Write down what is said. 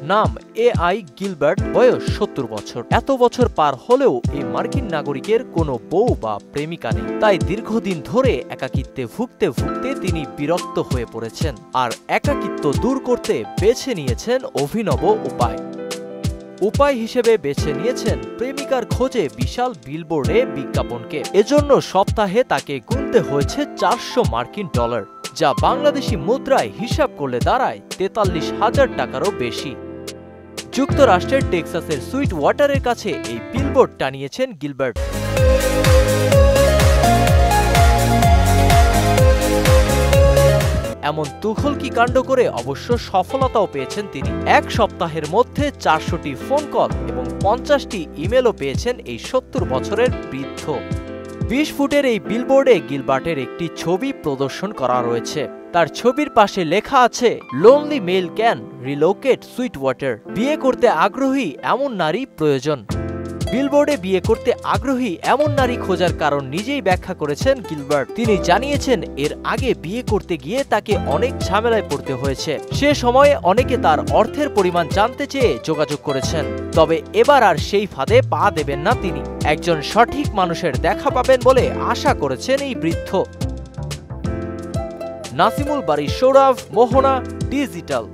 নাম AI Gilbert, বয়স ৭০ বছর। এত বছর পার হলেও এই মার্কিন নাগরিকের কোনো বউ বা প্রেমিকা নেই। তাই দীর্ঘদিন ধরে একাকিত্বে ভুগতে ভুগতে তিনি বিরক্ত হয়ে পড়েছেন, আর একাকিত্ব দূর করতে বেছে নিয়েছেন অভিনব উপায় হিসেবে বেছে নিয়েছেন প্রেমিকার খোঁজে বিশাল বিলবোর্ডে বিজ্ঞাপনকে। এজন্য সপ্তাহে তাকে গুনতে হয়েছে ৪০০ মার্কিন ডলার, যা বাংলাদেশি মুদ্রায় হিসাব করলে দাঁড়ায় ৪৩,০০০ টাকারও বেশি। যুক্তরাষ্ট্রের টেক্সাসের সুইট ওয়াটারের কাছে এই বিলবোর্ড টানিয়েছেন গিলবার্ট। এমন তুঘলকি কাণ্ড করে অবশ্য সফলতাও পেয়েছেন তিনি। এক সপ্তাহের মধ্যে ৪০০টি ফোন কল এবং ৫০টি ইমেলও পেয়েছেন এই ৭০ বছরের বৃদ্ধ। ২০ ফুটের এই বিলবোর্ডে গিলবার্টের একটি ছবি প্রদর্শন করা রয়েছে। তার ছবির পাশে লেখা আছে, lonely male can relocate sweet water. বিয়ে করতে আগ্রহী এমন নারী প্রয়োজন। বিলবোর্ডে বিয়ে করতে আগ্রহী এমন নারী খোঁজার কারণ নিজেই ব্যাখ্যা করেছেন গিলবার্ট। তিনি জানিয়েছেন, এর আগে বিয়ে করতে গিয়ে তাকে অনেক ঝামেলায় পড়তে হয়েছে। সে সময়ে অনেকে তার অর্থের পরিমাণ জানতে চেয়ে যোগাযোগ করেছেন, তবে এবার আর সেই ফাঁদে পা দেবেন না তিনি। একজন সঠিক মানুষের দেখা পাবেন বলে আশা করেছেন এই বৃদ্ধ। নাসিমুল বারী সৌরভ, মোহনা ডিজিটাল।